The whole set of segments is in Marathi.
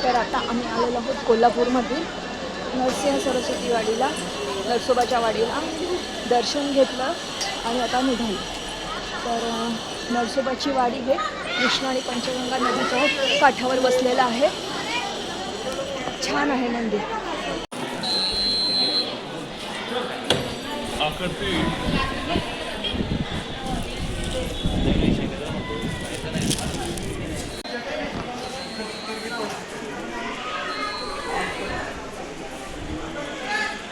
तर आता आम्ही आलेलो आहोत कोल्हापूरमधील नरसिंह सरस्वती वाडीला, नरसोबाच्या वाडीला दर्शन घेतलं आणि आता निघालो. तर नरसोबाची वाडी हे कृष्णा आणि पंचगंगा नदीच्या काठावर बसलेलं आहे. छान आहे मंदिर.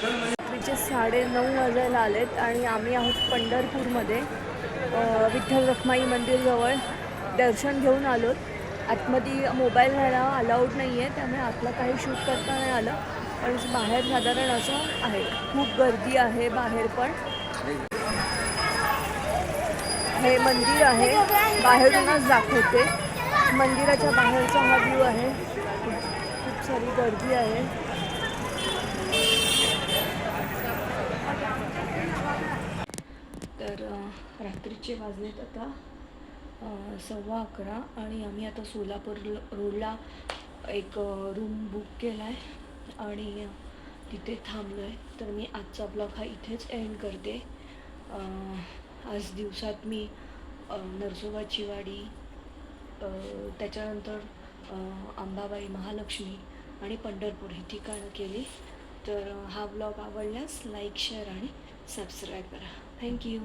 रात्रीचे 9:30 वाजायला आलेत आणि आम्ही आहोत पंढरपूरमध्ये. विठ्ठल रखमाई मंदिरजवळ दर्शन घेऊन आलोत. आतमध्ये मोबाईल न्यायला अलाउड नाही आहे, त्यामुळे आतलं काही शूट करता नाही आलं. पण बाहेर साधारण असं आहे, खूप गर्दी आहे बाहेर. पण हे मंदिर आहे, बाहेरूनच दाखवते. मंदिराच्या बाहेरचा हा व्ह्यू आहे. खूप सारी गर्दी आहे. तर रात्रीचे वाजलेत आता 11:15 आणि आम्ही आता सोलापूर रोडला एक रूम बुक केला आहे आणि तिथे थांबलो आहे. तर मी आजचा ब्लॉग हा इथेच एंड करते. आज दिवसात मी नरसोबाची वाडी, त्याच्यानंतर अंबाबाई, महालक्ष्मी आणि पंढरपूर ही ठिकाणं केली. तर हा ब्लॉग आवडल्यास लाईक, शेअर आणि सबस्क्राईब करा. थँक्यू.